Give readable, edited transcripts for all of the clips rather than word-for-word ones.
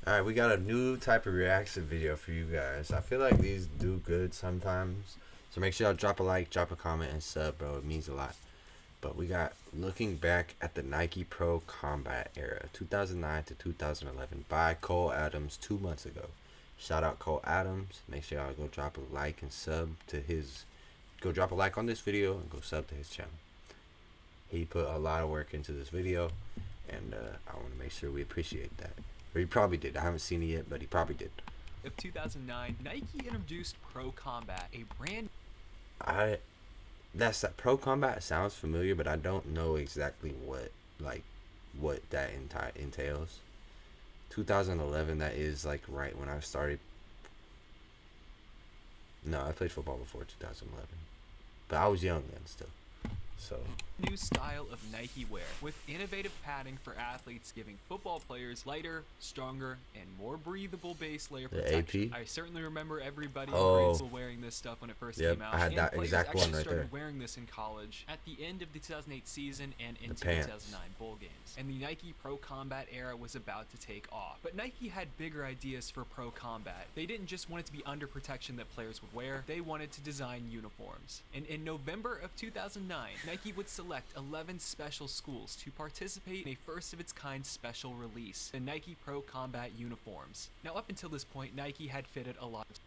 Alright, we got a new type of reaction video for you guys. I feel like these do good sometimes. So make sure y'all drop a like, drop a comment, and sub, bro. It means a lot. But we got looking back at the Nike Pro Combat era, 2009 to 2011, by Cole Adams 2 months ago. Shout out Cole Adams. Make sure y'all go drop a like and sub to his. Go drop a like on this video and go sub to his channel. He put a lot of work into this video, and I want to make sure we appreciate that. Or he probably did. I haven't seen it yet, but he probably did. Of 2009, Nike introduced Pro Combat, a brand. That's that Pro Combat sounds familiar, but I don't know exactly what that entails. 2011, that is like right when I started. No, I played football before 2011, but I was young then still. So New style of Nike wear with innovative padding for athletes, giving football players lighter, stronger, and more breathable base layer protection. I certainly remember everybody in grade school wearing this stuff when it first came out. I had that exact one right started there. Wearing this in college at the end of the 2008 season and into the pants. 2009 bowl games. And the Nike Pro Combat era was about to take off. But Nike had bigger ideas for Pro Combat. They didn't just want it to be under protection that players would wear. They wanted to design uniforms. And in November of 2009, Nike would select 11 special schools to participate in a first-of-its-kind special release, the Nike Pro Combat uniforms. Now, up until this point, Nike had fitted a lot of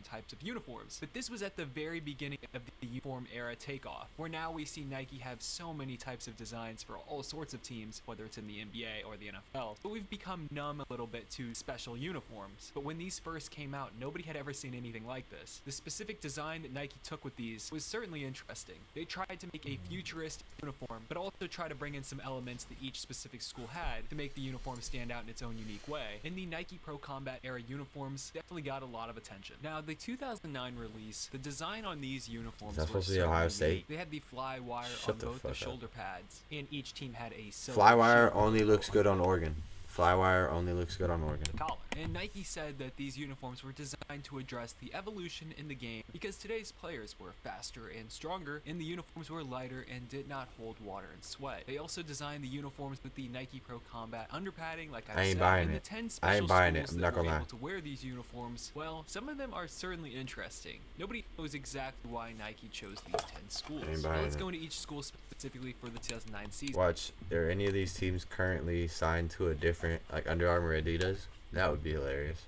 types of uniforms, but this was at the very beginning of the uniform era takeoff, where now we see Nike have so many types of designs for all sorts of teams, whether it's in the NBA or the NFL, but we've become numb a little bit to special uniforms. But when these first came out, nobody had ever seen anything like this. The specific design that Nike took with these was certainly interesting. They tried to make a futuristic uniform, but also try to bring in some elements that each specific school had to make the uniform stand out in its own unique way. And the Nike Pro Combat era uniforms definitely got a lot of attention. Now, the 2009 release, the design on these uniforms was supposed to be Ohio State. They had the fly wire on both the shoulder pads, and each team had a silver fly wire only looks good on Oregon. Flywire only looks good on Oregon. Collar. And Nike said that these uniforms were designed to address the evolution in the game because today's players were faster and stronger, and the uniforms were lighter and did not hold water and sweat. They also designed the uniforms with the Nike Pro Combat underpadding, like I ain't said, buying and it. the 10 I special ain't buying schools it. I'm that not were gonna lie. able to wear these uniforms. Well, some of them are certainly interesting. Nobody knows exactly why Nike chose these 10 schools. Ain't Now buying let's it. go into each school specifically for the 2009 season. Watch, are any of these teams currently signed to a different, like Under Armour Adidas? That would be hilarious.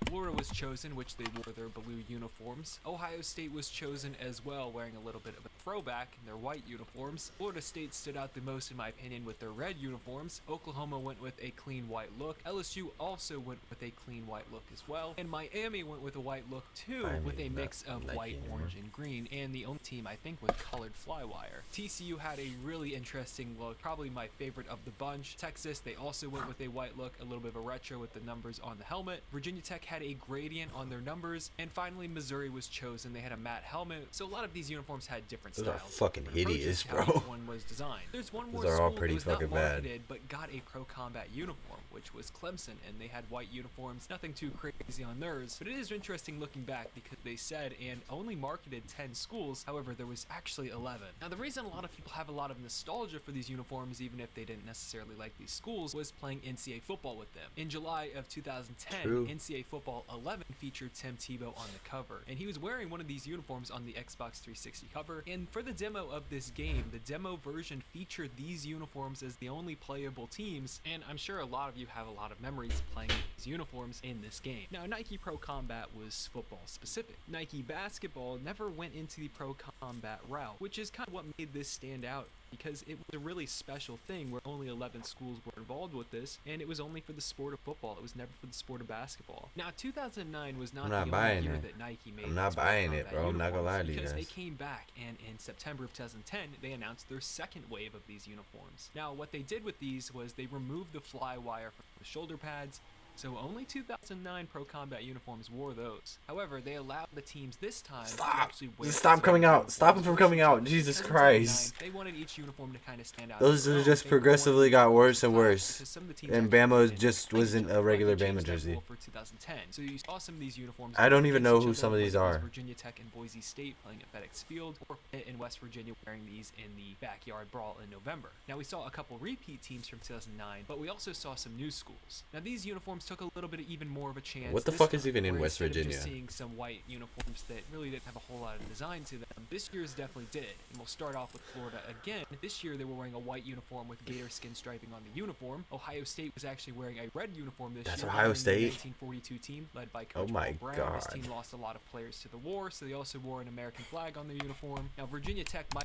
Florida was chosen, which they wore their blue uniforms. Ohio State was chosen as well, wearing a little bit of a throwback in their white uniforms. Florida State stood out the most in my opinion with their red uniforms. Oklahoma went with a clean white look. LSU also went with a clean white look as well. And Miami went with a white look too, with a mix of white, orange, and green. And the only team I think with colored flywire. TCU had a really interesting look, probably my favorite of the bunch. Texas, they also went with a white look, a little bit of a retro with the numbers on the helmet. Virginia Tech had a gradient on their numbers, and finally Missouri was chosen. They had a matte helmet, so a lot of these uniforms had different Those styles. are fucking hideous, bro. One was designed. There's one more Those are all school pretty that was not fucking bad. marketed but got a Pro Combat uniform, which was Clemson, and they had white uniforms. Nothing too crazy on theirs, but it is interesting looking back because they said and only marketed 10 schools. However, there was actually 11. Now, the reason a lot of people have a lot of nostalgia for these uniforms, even if they didn't necessarily like these schools, was playing NCAA football with them. In July of 2010, True. NCAA Football 11 featured Tim Tebow on the cover, and he was wearing one of these uniforms on the Xbox 360 cover. And for the demo of this game, the demo version featured these uniforms as the only playable teams, and I'm sure a lot of you have a lot of memories playing these uniforms in this game. Now, Nike Pro Combat was football specific. Nike Basketball never went into the Pro Combat route, which is kind of what made this stand out, because it was a really special thing where only 11 schools were involved with this, and it was only for the sport of football. It was never for the sport of basketball. Now, 2009 was not the only year that Nike made. I'm not buying it, bro. I'm not gonna lie to you because guys. they came back, and in September of 2010, they announced their second wave of these uniforms. Now, what they did with these was they removed the fly wire from the shoulder pads, So only 2009 Pro Combat uniforms wore those. However, they allowed the teams this time to Stop. actually wear Just stop coming out. uniforms Stop them from coming out. because Jesus in 2009, Christ. they wanted each uniform to kind of stand out. Those on their just own. They progressively wanted got to worse and class worse. because some of the teams And actually Bama did. just Nike wasn't took a the regular James Bama Depp jersey. rule for 2010. So you saw some of these uniforms. I don't even know against who each some of other, these whether it was are. Virginia Tech and Boise State playing at FedEx Field, or Pitt and West Virginia wearing these in the backyard brawl in November. Now we saw a couple repeat teams from 2009, but we also saw some new schools. Now these uniforms took a little bit even more of a chance. What the this fuck is time, even in where West instead of Virginia? just seeing some white uniforms that really didn't have a whole lot of design to them, this year's definitely did. And we'll start off with Florida again. This year they were wearing a white uniform with gator skin striping on the uniform. Ohio State was actually wearing a red uniform this That's year. Ohio The State? 1942 team led by Oh Coach my Paul Brown. This God. team lost a lot of players to the war, so they also wore an American flag on their uniform. Now Virginia Tech might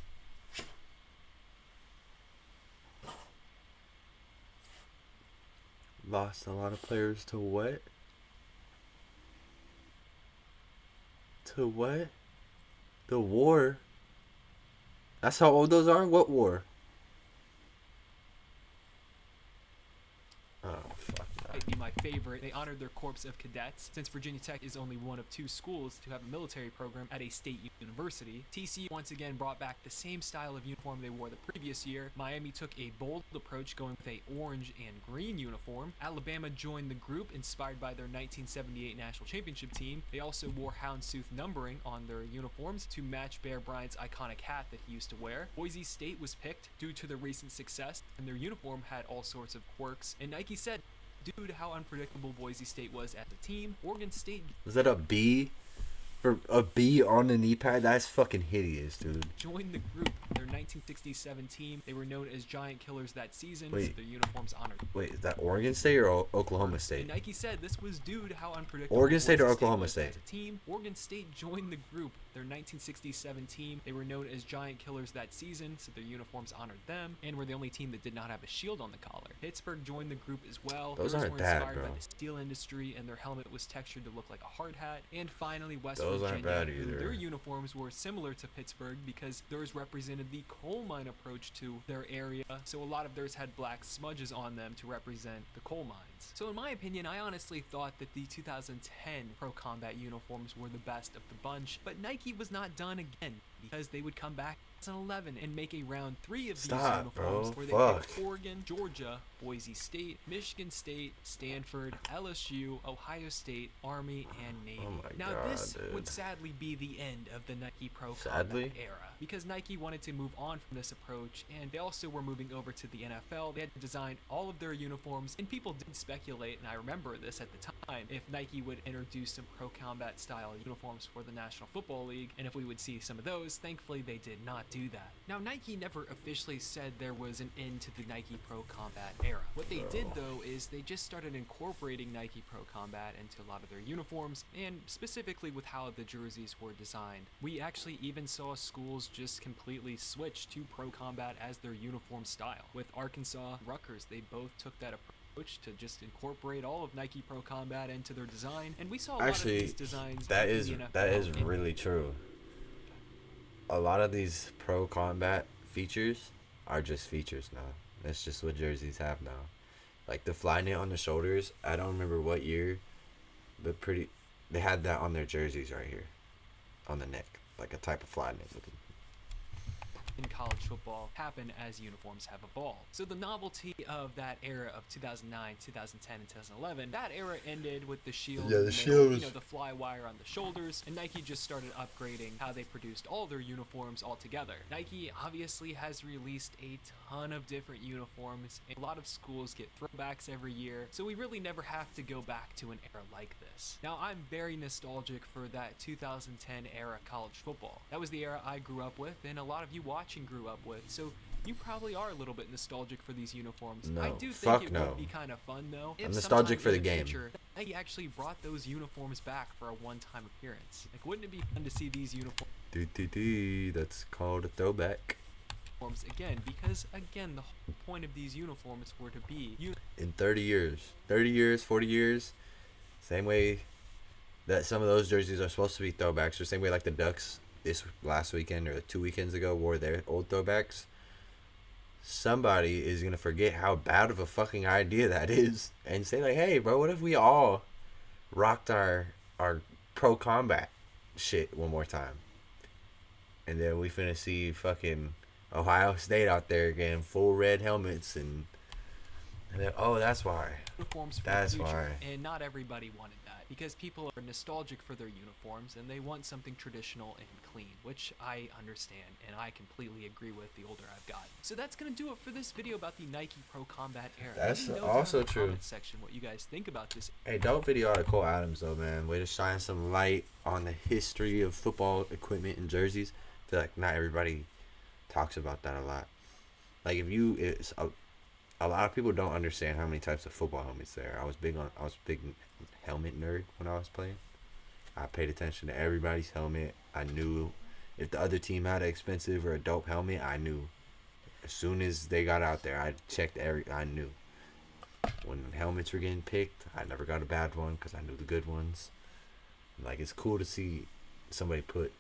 Lost a lot of players to what? To what? The war? That's how old those are? What war? Oh, fuck that. be my favorite. They honored their corps of cadets. Since Virginia Tech is only one of 2 schools to have a military program at a state university, TCU once again brought back the same style of uniform they wore the previous year. Miami took a bold approach going with a orange and green uniform. Alabama joined the group inspired by their 1978 national championship team. They also wore houndstooth numbering on their uniforms to match Bear Bryant's iconic hat that he used to wear. Boise State was picked due to their recent success, and their uniform had all sorts of quirks. And Nike said, due to how unpredictable Boise State was as a team, Oregon State Was that a B? For a B on the knee pad? That's fucking hideous, dude. joined the group. Their 1967 team, they were known as Giant Killers that season, so Wait. their uniforms honored. Wait, is that Oregon State or Oklahoma And State? Nike said this was due to how unpredictable Oregon State or Boise Oklahoma was State? as a team. Oregon State joined the group. Their 1967 team, they were known as Giant Killers that season, so their uniforms honored them, and were the only team that did not have a shield on the collar. Pittsburgh joined the group as well. Those Theirs aren't were bad, inspired bro. by the steel industry, and their helmet was textured to look like a hard hat. And finally, West Those aren't Virginia, bad who either. their uniforms were similar to Pittsburgh because theirs represented the coal mine approach to their area, so a lot of theirs had black smudges on them to represent the coal mines. So in my opinion, I honestly thought that the 2010 Pro Combat uniforms were the best of the bunch, but Nike was not done again because they would come back in 2011 and make a round 3 of these Stop, uniforms bro. where they Fuck. picked Oregon, Georgia, Boise State, Michigan State, Stanford, LSU, Ohio State, Army, and Navy. Oh my Now God, this dude. would sadly be the end of the Nike Pro Sadly? Combat era because Nike wanted to move on from this approach, and they also were moving over to the NFL. They had to design all of their uniforms, and people did speculate, and I remember this at the time, if Nike would introduce some Pro Combat style uniforms for the National Football League, and if we would see some of those. Thankfully, they did not do that. Now, Nike never officially said there was an end to the Nike Pro Combat era. What they did, though, is they just started incorporating Nike Pro Combat into a lot of their uniforms, and specifically with how the jerseys were designed. We actually even saw schools just completely switch to Pro Combat as their uniform style. With Arkansas, Rutgers, they both took that approach to just incorporate all of Nike Pro Combat into their design, and we saw a lot of Actually, these designs that in is the NFL that is and really true. A lot of these pro combat features are just features now. That's just what jerseys have now. Like the fly knit on the shoulders, I don't remember what year, but they had that on their jerseys right here, on the neck, like a type of fly knit looking. in college football happen as uniforms have evolved. So the novelty of that era of 2009, 2010, and 2011, that era ended with the shield. Yeah, in the middle, shield was- You know, the fly wire on the shoulders, and Nike just started upgrading how they produced all their uniforms altogether. Nike obviously has released a ton of different uniforms, and a lot of schools get throwbacks every year, so we really never have to go back to an era like this. Now, I'm very nostalgic for that 2010 era college football. That was the era I grew up with, and a lot of you watching grew up with, so you probably are a little bit nostalgic for these uniforms. No, I do think fuck it no. would be kind of fun though. I'm if nostalgic sometime for the in game. future, Nike actually brought those uniforms back for a one-time appearance. Like, wouldn't it be fun to see these That's called a throwback. uniforms again? Because again, the whole point of these uniforms were to be In 30 years, 40 years, same way that some of those jerseys are supposed to be throwbacks, or same way like the Ducks this last weekend or 2 weekends ago wore their old throwbacks. somebody is gonna forget how bad of a fucking idea that is and say like, hey, bro, what if we all rocked our pro combat shit one more time? And then we finna see fucking Ohio State out there getting full red helmets and then, oh, that's why. Uniforms for That's the future, why. and not everybody wanted that because people are nostalgic for their uniforms and they want something traditional and clean, which I understand and I completely agree with the older I've gotten. So that's gonna do it for this video about the Nike Pro Combat era. That's Let me know also down in the true. comment section what you guys think about this. Hey, dope video out of Cole Adams though, man. Way to shine some light on the history of football equipment and jerseys. I feel like not everybody talks about that a lot. Like if you, it's a lot of people don't understand how many types of football helmets there are. I was big helmet nerd when I was playing. I paid attention to everybody's helmet. I knew if the other team had an expensive or a dope helmet, I knew. As soon as they got out there, I checked I knew. When helmets were getting picked, I never got a bad one because I knew the good ones. Like, it's cool to see somebody put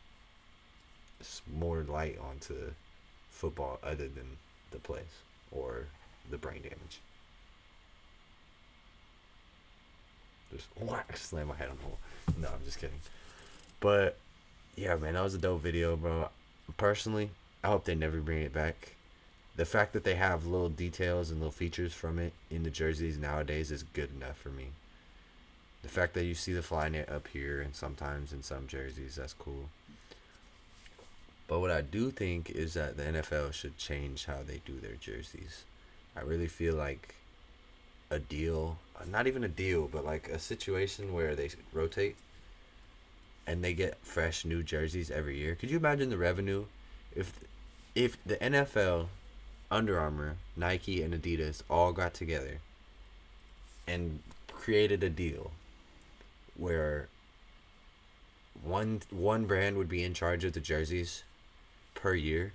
more light onto football other than the plays or the brain damage. Just whack, slam my head on the wall. No, I'm just kidding. But yeah, man, that was a dope video, bro. Personally, I hope they never bring it back. The fact that they have little details and little features from it in the jerseys nowadays is good enough for me. The fact that you see the Flynet up here and sometimes in some jerseys, that's cool. But what I do think is that the NFL should change how they do their jerseys. I really feel like a deal, not even a deal, but like a situation where they rotate and they get fresh new jerseys every year. Could you imagine the revenue if the NFL, Under Armour, Nike, and Adidas all got together and created a deal where one brand would be in charge of the jerseys per year,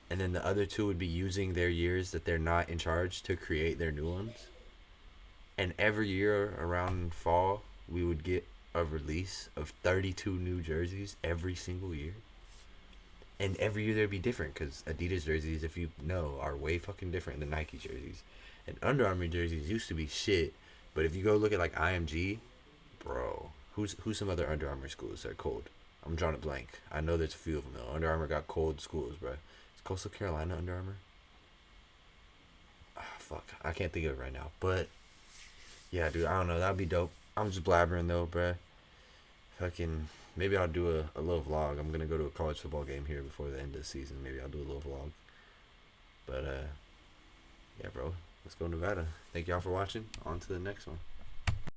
and then the other two would be using their years that they're not in charge to create their new ones. And every year around fall, we would get a release of 32 new jerseys every single year. And every year they'd be different because Adidas jerseys, if you know, are way fucking different than Nike jerseys. And Under Armour jerseys used to be shit, but if you go look at like IMG, bro, who's some other Under Armour schools that are cold? I'm drawing a blank. I know there's a few of them though. Under Armour got cold schools, bro. Is Coastal Carolina Under Armour? Ah, fuck, I can't think of it right now. But yeah, dude, I don't know. That'd be dope. I'm just blabbering though, bro. Fucking, maybe I'll do a little vlog. I'm gonna go to a college football game here before the end of the season. Maybe I'll do a little vlog. But yeah, bro. Let's go Nevada. Thank y'all for watching. On to the next one.